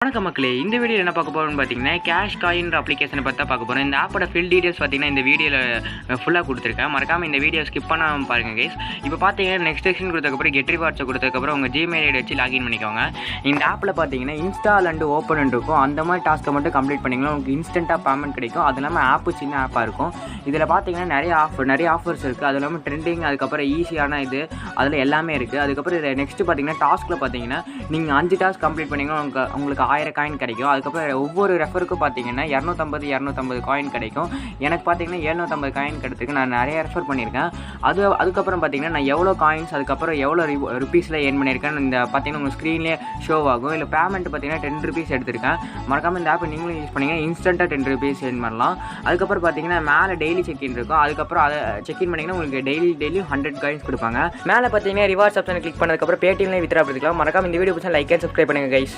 வணக்கம் மக்களே, இந்த வீடியோவில் என்ன பார்க்க போகிறோம்னு பார்த்தீங்கன்னா கேஷ் காயின்ற அப்ளிகேஷனை பற்றி தான் பார்க்க போகிறோம். இந்த ஆப்போட ஃபில் டீட்டெயில்ஸ் பார்த்தீங்கன்னா இந்த வீடியோவில் ஃபுல்லாக கொடுத்துருக்கேன். மறக்காமல் இந்த வீடியோ ஸ்கிப் பண்ணாமல் பாருங்கள் கைஸ். இப்போ பார்த்தீங்கன்னா நெக்ஸ்ட் செக்ஷன் கொடுத்ததுக்கப்புறம் கெட் ரிவார்ட்ஸை கொடுத்ததுக்கப்புறம் உங்கள் ஜிமெயில் ஐடி வச்சு லாகின் பண்ணிக்கோங்க. இந்த ஆப்பில் பார்த்தீங்கன்னா இன்ஸ்டால் அண்ட் ஓப்பன் இருக்கும். அந்த மாதிரி டாஸ்க்கை மட்டும் கம்ப்ளீட் பண்ணிங்கன்னா உங்களுக்கு இன்ஸ்டண்ட்டாக பேமெண்ட் கிடைக்கும். அது இல்லாமல் ஆப்பு சின்ன ஆப்பாக இருக்கும். இதில் பார்த்தீங்கன்னா நிறைய ஆஃபர்ஸ் இருக்குது. அது இல்லாமல் ட்ரெண்டிங், அதுக்கப்புறம் ஈஸியான இது அதில் எல்லாமே இருக்குது. அதுக்கப்புறம் இதில் நெக்ஸ்ட்டு பார்த்தீங்கன்னா டாஸ்க்கில் பார்த்தீங்கன்னா நீங்கள் 5 டாஸ்க் கம்ப்ளீட் பண்ணிங்கன்னா உங்களுக்கு 1000 காயின் கிடைக்கும். அதுக்கப்புறம் ஒவ்வொரு ரெஃபருக்கும் பார்த்தீங்கன்னா 250 காயின் கிடைக்கும். எனக்கு பார்த்தீங்கன்னா 750 காயின் கிடைச்சிருக்கு. நான் நிறைய ரெஃபர் பண்ணியிருக்கேன். அதுக்கப்புறம் பார்த்தீங்கன்னா நான் எவ்வளோ காயின்ஸ் அதுக்கப்புறம் எவ்வளோ ருபீஸில் ஏர்ன் பண்ணியிருக்கேன் இந்த பார்த்தீங்கன்னா உங்கள் ஸ்க்ரீன்லேயே ஷோ ஆகும். இல்லை பேமெண்ட் பார்த்தீங்கன்னா 10 ருபீஸ் எடுத்திருக்கேன். மறக்காமல் இந்த ஆப்பை நீங்களும் யூஸ் பண்ணிங்கன்னா இன்ஸ்டண்ட்டாக 10 ருபீஸ் ஏர்ன் பண்ணலாம். அதுக்கப்புறம் பார்த்தீங்கன்னா மேலே டெய்லி செக்இன் இருக்கும். அதுக்கப்புறம் அதை செக்இன் பண்ணிங்கன்னா உங்களுக்கு டெய்லி 100 காயின்ஸ் கொடுப்பாங்க. மேலே பார்த்தீங்கன்னா ரிவார்ட்ஸ் ஆப்ஷனை கிளிக் பண்ணதுக்கப்புறம் பேடிஎம்லேயே வித்ரா பண்ணிக்கலாம். மறக்காமல் இந்த வீடியோ பிடிச்சா லைக் அண்ட் சப்ஸ்கிரைப் பண்ணுங்கள் கைஸ்.